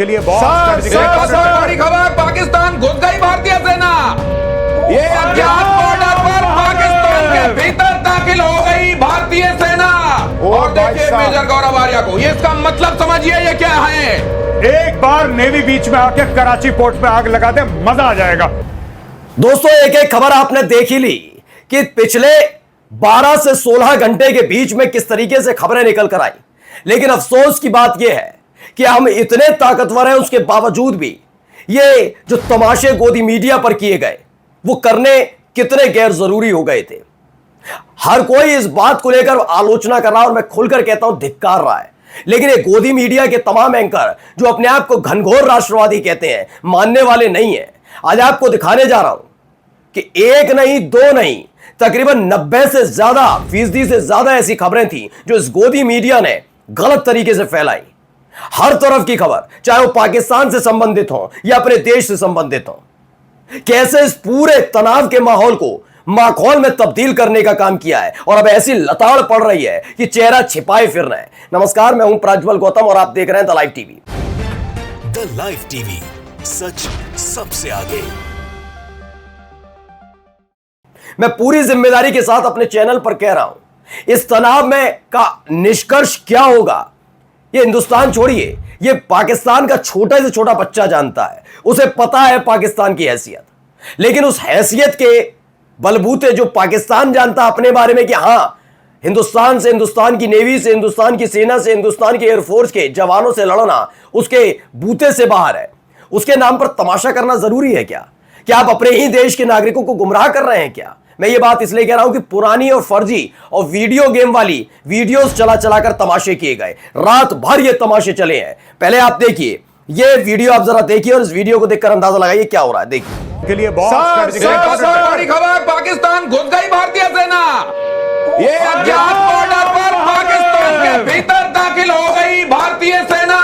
के लिए बहुत बड़ी खबर, पाकिस्तान घुस गई भारतीय सेना। ये अज्ञात बॉर्डर पर पाकिस्तान के भीतर दाखिल हो गई भारतीय सेना। और देखिए मेजर गौरव आर्या को, ये इसका मतलब समझिए ये क्या है। एक बार नेवी बीच में आके कराची पोर्ट पे आग लगा दे, मजा आ जाएगा। दोस्तों, एक एक खबर आपने देख ही ली कि पिछले 12 से 16 घंटे के बीच में किस तरीके से खबरें निकल कर आई। लेकिन अफसोस की बात यह है कि हम इतने ताकतवर हैं, उसके बावजूद भी ये जो तमाशे गोदी मीडिया पर किए गए वो करने कितने गैर जरूरी हो गए थे। हर कोई इस बात को लेकर आलोचना कर रहा है और मैं खुलकर कहता हूं धिक्कार रहा है। लेकिन ये गोदी मीडिया के तमाम एंकर जो अपने आप को घनघोर राष्ट्रवादी कहते हैं, मानने वाले नहीं है। आज आपको दिखाने जा रहा हूं कि एक नहीं, दो नहीं, तकरीबन 90 से ज्यादा फीसदी से ज्यादा ऐसी खबरें थी जो इस गोदी मीडिया ने गलत तरीके से फैलाई। हर तरफ की खबर, चाहे वो पाकिस्तान से संबंधित हो या अपने देश से संबंधित हो, कैसे इस पूरे तनाव के माहौल को माखौल में तब्दील करने का काम किया है। और अब ऐसी लताड़ पड़ रही है कि चेहरा छिपाए फिरना है। नमस्कार, मैं हूं प्रज्वल गौतम और आप देख रहे हैं the live TV. The live TV, सच सबसे आगे। मैं पूरी जिम्मेदारी के साथ अपने चैनल पर कह रहा हूं, इस तनाव में का निष्कर्ष क्या होगा ये हिंदुस्तान छोड़िए, ये पाकिस्तान का छोटा से छोटा बच्चा जानता है। उसे पता है पाकिस्तान की हैसियत, लेकिन उस हैसियत के बलबूते जो पाकिस्तान जानता अपने बारे में कि हां, हिंदुस्तान से, हिंदुस्तान की नेवी से, हिंदुस्तान की सेना से, हिंदुस्तान के एयरफोर्स के जवानों से लड़ना उसके बूते से बाहर है, उसके नाम पर तमाशा करना जरूरी है क्या? क्या आप अपने ही देश के नागरिकों को गुमराह कर रहे हैं क्या? मैं ये बात इसलिए कह रहा हूं कि पुरानी और फर्जी और वीडियो गेम वाली वीडियोस चला चलाकर तमाशे किए गए, रात भर ये तमाशे चले हैं। पहले आप देखिए ये वीडियो, आप जरा देखिए और इस वीडियो को देखकर अंदाजा लगाइए क्या हो रहा है। देखिए के लिए बहुत बड़ी खबर, पाकिस्तान घुस गई भारतीय सेना। ये अज्ञात बॉर्डर पर पाकिस्तान के भीतर दाखिल हो गई भारतीय सेना।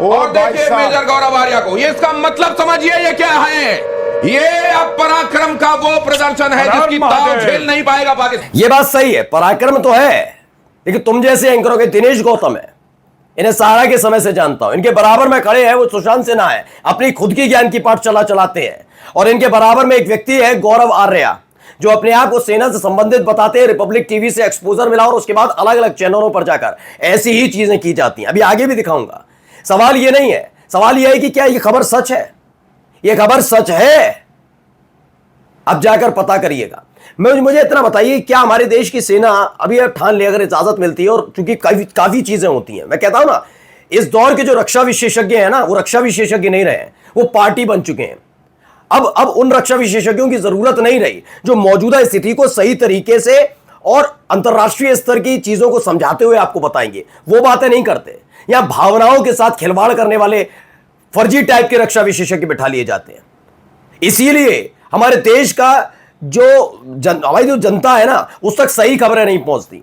और देखिए मेजर गौरव आर्या को, ये इसका मतलब समझिए ये क्या है। ये अब पराक्रम का वो प्रदर्शन है जिसकी ताव झेल नहीं पाएगा पाकिस्तान। ये बात सही है, पराक्रम तो है, लेकिन तुम जैसे एंकरों के दिनेश गौतम है, इन्हें सहारा के समय से जानता हूं। इनके बराबर में खड़े हैं वो सुशांत सिन्हा है, अपनी खुद की ज्ञान की पाठशाला चलाते हैं। और इनके बराबर में एक व्यक्ति है गौरव आर्या, जो अपने आप को सेना से संबंधित बताते हैं। रिपब्लिक टीवी से एक्सपोजर मिला और उसके बाद अलग अलग चैनलों पर जाकर ऐसी ही चीजें की जाती हैं। अभी आगे भी दिखाऊंगा। सवाल ये नहीं है, सवाल यह है कि क्या यह खबर सच है? यह खबर सच है? अब जाकर पता करिएगा। मुझे इतना बताइए, क्या हमारे देश की सेना अभी अब ठान ले, अगर इजाजत मिलती है, और चूंकि काफी चीजें होती हैं, मैं कहता हूं ना, इस दौर के जो रक्षा विशेषज्ञ हैं ना, वो रक्षा विशेषज्ञ नहीं रहे हैं, वो पार्टी बन चुके हैं। अब उन रक्षा विशेषज्ञों की जरूरत नहीं रही जो मौजूदा स्थिति को सही तरीके से और अंतरराष्ट्रीय स्तर की चीजों को समझाते हुए आपको बताएंगे। वो बातें नहीं करते। यहां भावनाओं के साथ खिलवाड़ करने वाले फर्जी टाइप के रक्षा विशेषज्ञ बिठा लिए जाते हैं। इसीलिए हमारे देश का हमारी जो जनता है ना, उस तक सही खबरें नहीं पहुंचती।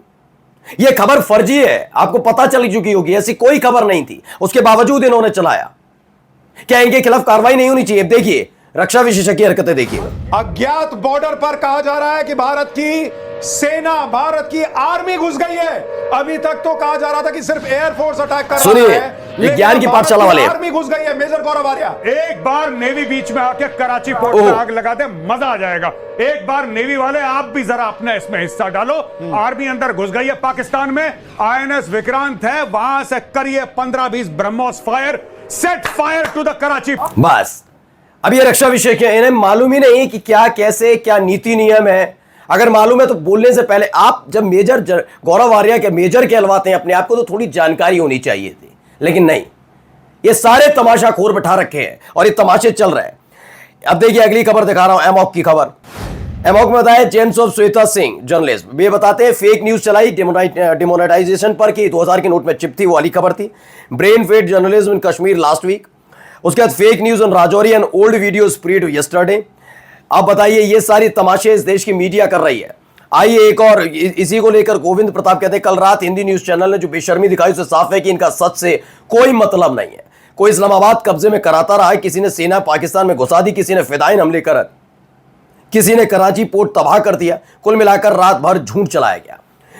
यह खबर फर्जी है, आपको पता चल चुकी होगी। ऐसी कोई खबर नहीं थी, उसके बावजूद इन्होंने चलाया। क्या इनके खिलाफ कार्रवाई नहीं होनी चाहिए? देखिए रक्षा विशेषज्ञ हरकतें देखिए। अज्ञात बॉर्डर पर कहा जा रहा है कि भारत की सेना, भारत की आर्मी घुस गई है। अभी तक तो कहा जा रहा था कि सिर्फ एयरफोर्स अटैक कर रहा है। विज्ञान की पाठशाला वाले आर्मी घुस गई है। मेजर गौरव आर्या, एक बार नेवी बीच में आके कराची पोर्ट पे आग लगा दे, मजा आ जाएगा। एक बार नेवी वाले आप भी जरा अपना इसमें हिस्सा डालो। आर्मी अंदर घुस गई है पाकिस्तान में। INS विक्रांत है, वहां से करिए 15-20 Brahmos fire, set fire to the Karachi. बस अब ये रक्षा विशेषज्ञ, इन्हें मालूम ही नहीं कि क्या, कैसे, क्या नीति नियम है। अगर मालूम है तो बोलने से पहले आप जब मेजर गौरव आर्या के मेजर कहलवाते हैं अपने आप को, तो थोड़ी जानकारी होनी चाहिए थी। लेकिन नहीं, ये सारे तमाशाखोर बिठा रखे हैं और ये तमाशे चल रहे हैं। अब देखिए अगली खबर दिखा रहा हूं, एमॉक की खबर। एमॉक में बताया James of Shweta Singh journalist, ये बताते हैं फेक न्यूज चलाई डिमोनेटाइजेशन पर कि 2000 के नोट में चिप थी, वो वाली खबर थी। Brain fade journalism in Kashmir last week. उसके बाद fake news on Rajouri and old video spread yesterday. अब बताइए ये सारी तमाशे इस देश की मीडिया कर रही है। आइए एक और इसी को लेकर गोविंद प्रताप कहते हैं कल रात हिंदी न्यूज चैनल ने जो बेशर्मी दिखाई उससे साफ है कि इनका सच से कोई मतलब नहीं है। कोई इस्लामाबाद कब्जे में कराता रहा है, किसी ने सेना पाकिस्तान में घुसा दी, किसी ने फिदाइन हमले कर, किसी ने कराची पोर्ट तबाह कर दिया। कुल मिलाकर रात भर झूठ चलाया गया।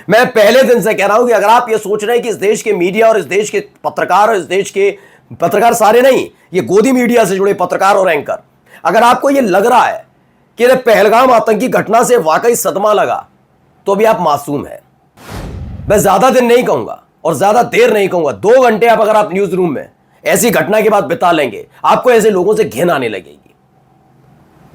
मैं पहले दिन से कह रहा हूं कि अगर आप ये सोच रहे हैं कि इस देश के मीडिया और इस देश के पत्रकार और इस देश के पत्रकार सारे नहीं, ये गोदी मीडिया से जुड़े पत्रकार और एंकर। अगर आपको ये लग रहा है कि पहलगाम आतंकी घटना से वाकई सदमा लगा, तो भी आप मासूम हैं। मैं ज्यादा दिन नहीं कहूंगा और ज्यादा देर नहीं कहूंगा, 2 घंटे आप अगर आप न्यूज रूम में ऐसी घटना के बाद बिता लेंगे, आपको ऐसे लोगों से घिन आने लगेगी।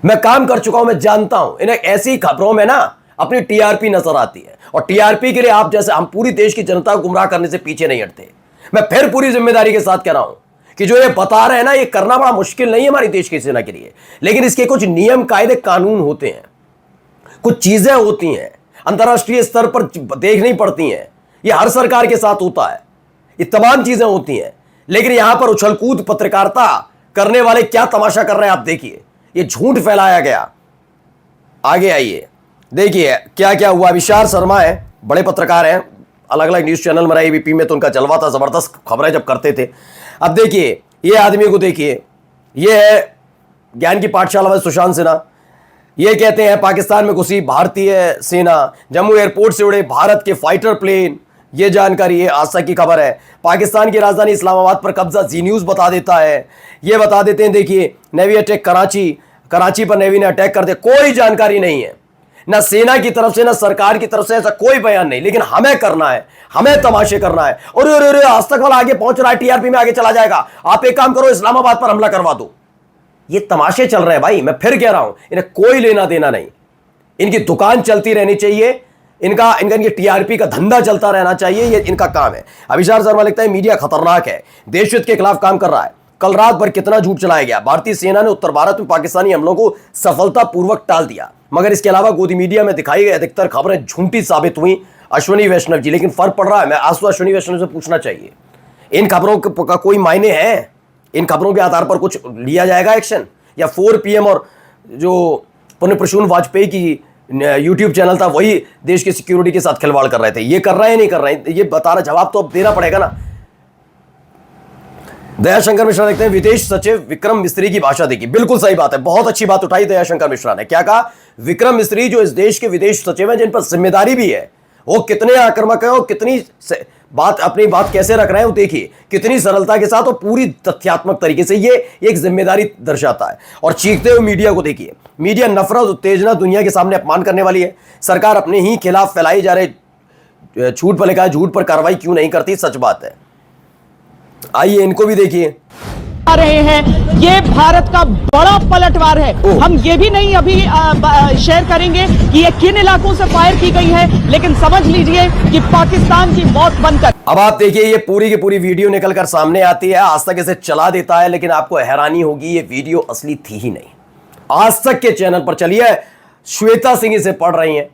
मैं काम कर चुका हूं, मैं जानता हूं, इन्हें ऐसी खबरों में ना अपनी टीआरपी नजर आती है, और टीआरपी के लिए आप जैसे हम पूरी देश की जनता को गुमराह करने से पीछे नहीं हटते। मैं फिर पूरी जिम्मेदारी के साथ कह रहा हूं कि जो ये बता रहे हैं ना, ये करना बड़ा मुश्किल नहीं है हमारी देश की सेना के लिए, लेकिन इसके कुछ नियम कायदे कानून होते हैं, कुछ चीजें होती हैं अंतर्राष्ट्रीय स्तर पर देखनी पड़ती हैं। ये हर सरकार के साथ होता है, ये तमाम चीजें होती हैं। लेकिन यहां पर उछलकूद पत्रकारिता करने वाले क्या तमाशा कर रहे हैं आप देखिए। ये झूठ फैलाया गया। आगे आइए, देखिए क्या क्या हुआ। विशाल शर्मा है, बड़े पत्रकार हैं, अलग अलग न्यूज चैनल में, एबीपी में तो उनका जलवा था, जबरदस्त खबरें जब करते थे। अब देखिए ये आदमी को देखिए, ये है ज्ञान की पाठशाला में सुशांत सिन्हा। ये कहते हैं पाकिस्तान में घुसी भारतीय सेना, जम्मू एयरपोर्ट से उड़े भारत के फाइटर प्लेन। ये जानकारी है, आज तक की खबर है। पाकिस्तान की राजधानी इस्लामाबाद पर कब्जा, जी न्यूज बता देता है। ये बता देते हैं, देखिए नेवी अटैक कराची पर नेवी ने अटैक कर दिया। कोई जानकारी नहीं है, ना सेना की तरफ से ना सरकार की तरफ से, ऐसा कोई बयान नहीं। लेकिन हमें करना है, हमें तमाशे करना है। और आज तक वाला आगे पहुंच रहा है, टीआरपी में आगे चला जाएगा। आप एक काम करो, इस्लामाबाद पर हमला करवा दो। ये तमाशे चल रहे हैं भाई, मैं फिर कह रहा हूं, इन्हें कोई लेना देना नहीं। इनकी दुकान चलती रहनी चाहिए, इनका टीआरपी का धंधा चलता रहना चाहिए, ये इनका काम है। अभिषेक शर्मा लिखता है मीडिया खतरनाक है, देशहित के खिलाफ काम कर रहा है। कल रात भर कितना झूठ चलाया गया। भारतीय सेना ने उत्तर भारत में पाकिस्तानी हमलों को सफलतापूर्वक टाल दिया, मगर इसके अलावा गोदी मीडिया में दिखाई गई अधिकतर खबरें झूठी साबित हुई। अश्विनी वैष्णव जी, लेकिन फर्क पड़ रहा है। मैं आज तो अश्विनी वैष्णव से पूछना चाहिए, इन खबरों का कोई मायने है? इन खबरों के आधार पर कुछ लिया जाएगा एक्शन? या 4 PM और जो पुण्य प्रसून वाजपेयी की यूट्यूब चैनल था, वही देश की सिक्योरिटी के साथ खिलवाड़ कर रहे थे? ये कर रहे हैं नहीं कर रहे हैं, ये बताना, जवाब तो अब देना पड़ेगा ना। दयाशंकर मिश्रा देखते हैं, विदेश सचिव विक्रम मिस्त्री की भाषा देखी। बिल्कुल सही बात है, बहुत अच्छी बात उठाई दयाशंकर मिश्रा ने। क्या कहा? विक्रम मिस्त्री जो इस देश के विदेश सचिव हैं, जिन पर जिम्मेदारी भी है, वो कितने आक्रामक है और कितनी अपनी बात कैसे रख रहे हैं, वो देखिए कितनी सरलता के साथ और पूरी तथ्यात्मक तरीके से ये एक जिम्मेदारी दर्शाता है। और चीखते हुए मीडिया को देखिए, मीडिया नफरत उत्तेजना दुनिया के सामने अपमान करने वाली है। सरकार अपने ही खिलाफ फैलाई जा रहे झूठ पर लिखा है, झूठ पर कार्रवाई क्यों नहीं करती? सच बात है। आइए इनको भी देखिए। आ रहे हैं, ये भारत का बड़ा पलटवार है। हम ये भी नहीं अभी शेयर करेंगे कि ये किन इलाकों से फायर की गई है, लेकिन समझ लीजिए कि पाकिस्तान की मौत बनकर। अब आप देखिए, ये पूरी की पूरी वीडियो निकलकर सामने आती है, आज तक इसे चला देता है, लेकिन आपको हैरानी होगी, ये वीडियो असली थी ही नहीं। आज तक के चैनल पर चली है, श्वेता सिंह इसे पढ़ रही हैं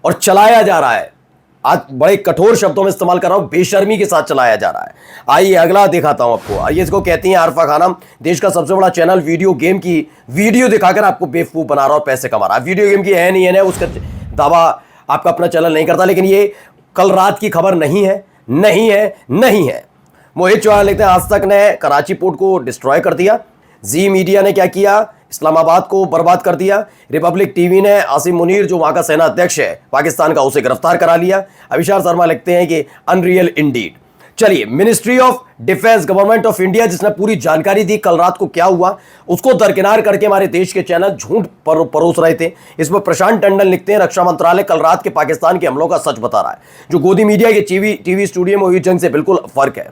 और चलाया जा रहा है। आज बड़े कठोर शब्दों में इस्तेमाल कर रहा हूं, बेशर्मी के साथ चलाया जा रहा है। आइए अगला दिखाता हूं आपको। आइए, इसको कहती हैं आरफा खानम, देश का सबसे बड़ा चैनल वीडियो गेम की वीडियो दिखाकर आपको बेवकूफ बना रहा और पैसे कमा रहा है। वीडियो गेम की है नहीं है, उसका दावा आपका अपना चैनल नहीं करता, लेकिन ये कल रात की खबर नहीं है, नहीं है, नहीं है। मोहित चौहान लिखते हैं, आज तक ने कराची पोर्ट को डिस्ट्रॉय कर दिया। जी मीडिया ने क्या किया? इस्लामाबाद को बर्बाद कर दिया। रिपब्लिक टीवी ने आसिम मुनीर, जो वहां का सेना अध्यक्ष है पाकिस्तान का, उसे गिरफ्तार करा लिया। अभिषेक शर्मा लिखते हैं कि अनरियल इंडीड। चलिए, ministry of defence, government of India, जिसने पूरी जानकारी दी कल रात को क्या हुआ, उसको दरकिनार करके हमारे देश के चैनल झूठ परोस रहे थे। इसमें प्रशांत टंडन लिखते हैं, रक्षा मंत्रालय कल रात के पाकिस्तान के हमलों का सच बता रहा है, जो गोदी मीडिया के टीवी स्टूडियो में हुई जंग से बिल्कुल फर्क है।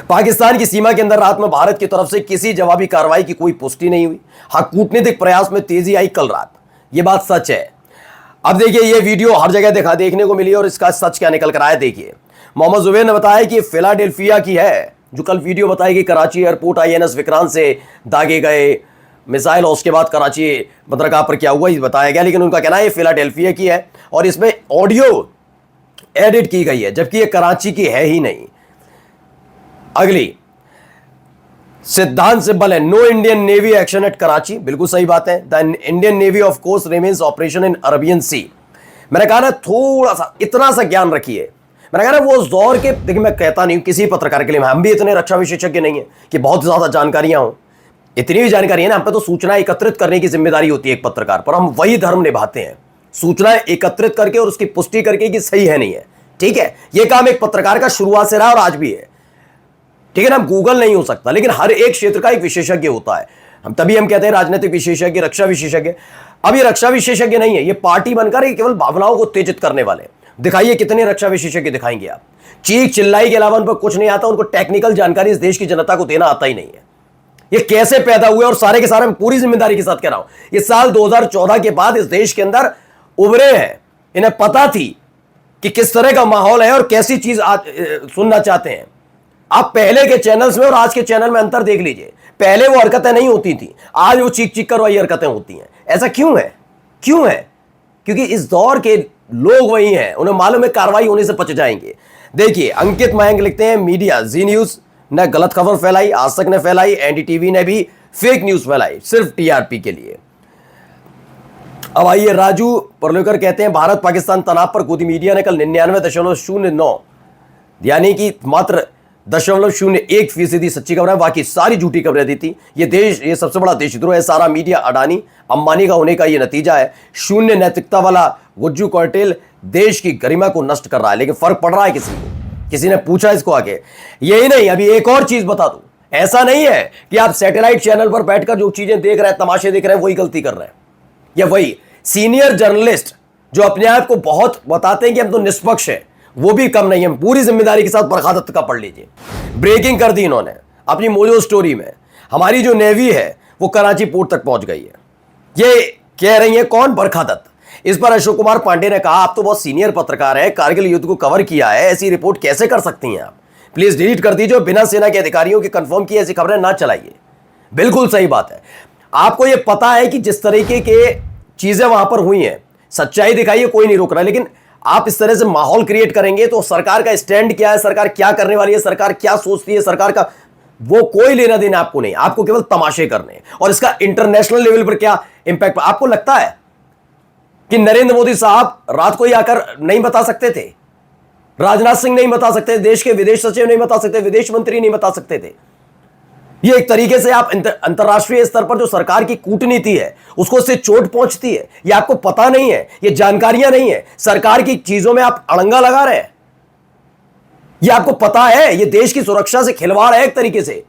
पाकिस्तान की सीमा के अंदर रात में भारत की तरफ से किसी जवाबी कार्रवाई की कोई पुष्टि नहीं हुई। हाँ, कूटनीतिक प्रयास में तेजी आई कल रात, यह बात सच है। अब देखिए, यह वीडियो हर जगह देखने को मिली और इसका सच क्या निकल कर आया, देखिए। मोहम्मद जुबैर ने बताया कि फिलाडेल्फिया की है, जो कल वीडियो बताई गई, कराची एयरपोर्ट INS विक्रांत से दागे गए मिसाइल और उसके बाद कराची बंदरगाह पर क्या हुआ ये बताया गया, लेकिन उनका कहना है फिलाडेल्फिया की है और इसमें ऑडियो एडिट की गई है, जबकि ये कराची की है ही नहीं। अगली, सिद्धांत सिब्बल है, no Indian navy action at Karachi. बिल्कुल सही बात है। The Indian navy of course remains operation in Arabian sea. मैंने कहा ना, थोड़ा सा इतना सा ज्ञान रखिए। मैंने कहा ना, वो जोर के, देखिए मैं कहता नहीं किसी पत्रकार के लिए, हम भी इतने रक्षा विशेषज्ञ नहीं है कि बहुत ज्यादा जानकारियां हो। इतनी भी जानकारी है ना, हम पे तो सूचना एकत्रित करने की जिम्मेदारी होती है एक पत्रकार पर, हम वही धर्म निभाते हैं, सूचना एकत्रित करके और उसकी पुष्टि करके कि सही है नहीं है। ठीक है, यह काम एक पत्रकार का शुरुआत से रहा और आज भी है। ठीक है ना, गूगल नहीं हो सकता, लेकिन हर एक क्षेत्र का एक विशेषज्ञ होता है। हम कहते हैं राजनीतिक विशेषज्ञ, रक्षा विशेषज्ञ। अब ये रक्षा विशेषज्ञ नहीं है, ये पार्टी बनकर ये केवल भावनाओं को उत्तेजित करने वाले। दिखाइए कितने रक्षा विशेषज्ञ दिखाएंगे आप। चीख चिल्लाई के अलावा उन पर कुछ नहीं आता, उनको टेक्निकल जानकारी इस देश की जनता को देना आता ही नहीं है। ये कैसे पैदा हुए, और सारे के सारे मैं पूरी जिम्मेदारी के साथ कह रहा हूं, ये साल 2014 के बाद इस देश के अंदर उभरे हैं। इन्हें पता थी कि किस तरह का माहौल है और कैसी चीज सुनना चाहते हैं। आप पहले के चैनल्स में और आज के चैनल में अंतर देख लीजिए। पहले वो हरकतें नहीं होती थी, आज वो चीख चीख कर वही हरकतें होती हैं। ऐसा क्यों है? क्यों है? क्योंकि इस दौर के लोग वही हैं, उन्हें मालूम है कार्रवाई होने से बच जाएंगे। देखिए, अंकित मयंक लिखते हैं, मीडिया जी न्यूज ने गलत खबर फैलाई, आज तक ने फैलाई, एनडीटीवी ने भी फेक न्यूज फैलाई सिर्फ टीआरपी के लिए। अब आइए, राजू परलेकर कहते हैं, भारत पाकिस्तान तनाव पर खुद मीडिया ने कल 99.09 यानी कि मात्र 0.01% सच्ची खबर है, बाकी सारी झूठी खबरें दी थी। ये सबसे बड़ा देशद्रोह है। सारा मीडिया अडानी अंबानी का होने का ये नतीजा है। शून्य नैतिकता वाला गुज्जू कौटिल देश की गरिमा को नष्ट कर रहा है, लेकिन फर्क पड़ रहा है किसी को? किसी ने पूछा इसको आगे? यही नहीं, अभी एक और चीज बता दूं, ऐसा नहीं है कि आप सैटेलाइट चैनल पर बैठकर जो चीजें देख रहे हैं, तमाशे देख रहे हैं, वही गलती कर रहे हैं, या वही सीनियर जर्नलिस्ट जो अपने आप को बहुत बताते हैं कि हम तो निष्पक्ष है, वो भी कम नहीं है। पूरी जिम्मेदारी के साथ बरखा दत्त का पढ़ लीजिए, ब्रेकिंग कर दी इन्होंने अपनी मोजो स्टोरी में। हमारी जो नेवी है वो कराची पोर्ट तक पहुंच गई है, ये कह रही है कौन? बरखा दत्त। इस पर अशोक कुमार पांडे ने कहा, आप तो बहुत सीनियर पत्रकार हैं, कारगिल युद्ध को कवर किया है, ऐसी रिपोर्ट कैसे कर सकती हैं आप? प्लीज डिलीट कर दीजिए, बिना सेना के अधिकारियों की कंफर्म की ऐसी खबरें ना चलाइए। बिल्कुल सही बात है। आपको यह पता है कि जिस तरीके के चीजें वहां पर हुई हैं, सच्चाई दिखाइए, कोई नहीं रोक रहा, लेकिन आप इस तरह से माहौल क्रिएट करेंगे तो सरकार का स्टैंड क्या है, सरकार क्या करने वाली है, सरकार क्या सोचती है, सरकार का वो कोई लेना देना आपको नहीं। आपको केवल तमाशे करने, और इसका इंटरनेशनल लेवल पर क्या इंपैक्ट। आपको लगता है कि नरेंद्र मोदी साहब रात को ही आकर नहीं बता सकते थे? राजनाथ सिंह नहीं बता सकते, देश के विदेश सचिव नहीं बता सकते, विदेश मंत्री नहीं बता सकते थे? ये एक तरीके से आप अंतरराष्ट्रीय स्तर पर जो सरकार की कूटनीति है उसको उससे चोट पहुंचती है। ये आपको पता नहीं है, ये जानकारियां नहीं है, सरकार की चीजों में आप अड़ंगा लगा रहे हैं। ये आपको पता है, ये देश की सुरक्षा से खिलवाड़ है एक तरीके से,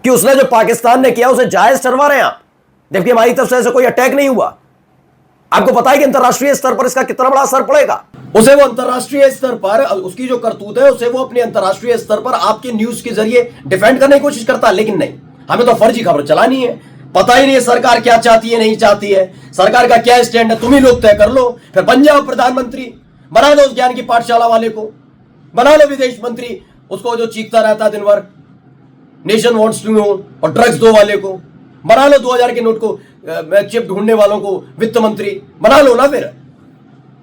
कि उसने जो पाकिस्तान ने किया उसे जायज ठहरा रहे हैं आप, जबकि हमारी तरफ से ऐसा कोई अटैक नहीं हुआ। आपको पता है कि अंतरराष्ट्रीय स्तर पर इसका कितना बड़ा असर पड़ेगा। उसे वो अंतरराष्ट्रीय स्तर पर उसकी जो करतूत है उसे वो अपने अंतरराष्ट्रीय स्तर पर आपके न्यूज के जरिए डिफेंड करने की कोशिश करता है, लेकिन नहीं, हमें तो फर्जी खबर चलानी है। पता ही नहीं है सरकार क्या चाहती है, नहीं चाहती है, सरकार का क्या स्टैंड है, तुम ही लोग तय कर लो। फिर बन जाओ प्रधानमंत्री, बना लो उस ज्ञान की पाठशाला वाले को, बना लो विदेश मंत्री, उसको जो चीखता रहता है दिन भर, नेशन वांट्स टू नो, और ड्रग्स दो वाले को बना लो, 2000 के नोट को चिप ढूंढने वालों को वित्त मंत्री बना लो ना। फिर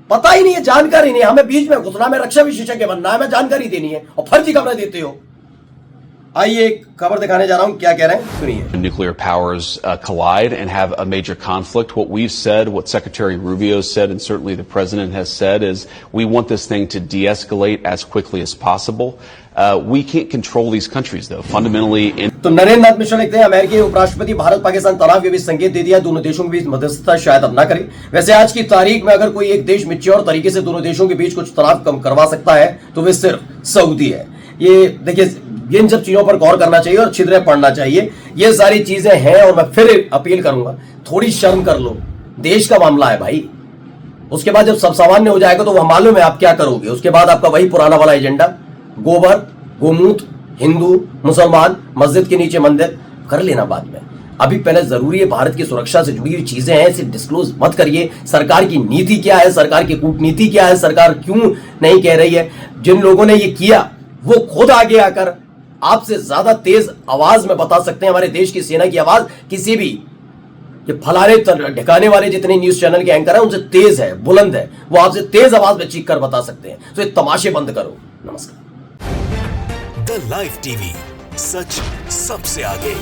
पता ही नहीं है, जानकारी नहीं है, हमें बीच में घुसना, हमें रक्षा विशेषज्ञ बनना है, हमें जानकारी देनी है, और फर्जी खबरें देते हो। आइए एक खबर दिखाने जा रहा हूं, क्या कह रहे हैं सुनिए। Nuclear powers collide and have a major conflict. What we've said, what Secretary Rubio said, and certainly the President has said, is we want this thing to de-escalate as quickly as possible. We can't control these countries, though. Fundamentally, तो नरेंद्र नाथ मिश्रा लिखते हैं, अमेरिकी उपराष्ट्रपति भारत पाकिस्तान तनाव के बीच संकेत दे दिया, दोनों देशों के बीच मध्यस्थता शायद अब ना करे। वैसे आज की तारीख में अगर कोई एक देश मैच्योर तरीके से दोनों देशों के बीच कुछ तनाव कम करवा सकता है तो वे सिर्फ सऊदी है। ये देखिए, इन सब चीजों पर गौर करना चाहिए और छिद्रे पढ़ना चाहिए। ये सारी चीजें हैं, और मैं फिर अपील करूंगा, थोड़ी शर्म कर लो, देश का मामला है भाई। उसके बाद जब सब सामान्य हो जाएगा तो वह मालूम है आप क्या करोगे। उसके बाद आपका वही पुराना वाला एजेंडा, गोबर गोमूत्र, हिंदू मुसलमान, मस्जिद के नीचे मंदिर, कर लेना बाद में। अभी पहले जरूरी है, भारत की सुरक्षा से जुड़ी हुई चीजें हैं, इसे डिस्क्लोज मत करिए। सरकार की नीति क्या है, सरकार की कूटनीति क्या है, सरकार क्यों नहीं कह रही है। जिन लोगों ने ये किया वो खुद आगे आकर आपसे ज्यादा तेज आवाज में बता सकते हैं। हमारे देश की सेना की आवाज किसी भी फलाने ढकाने वाले जितने न्यूज चैनल के एंकर हैं उनसे तेज है, बुलंद है, वो आपसे तेज आवाज में चीख कर बता सकते हैं। तो ये तमाशे बंद करो। नमस्कार। द लाइव टीवी, सच सबसे आगे।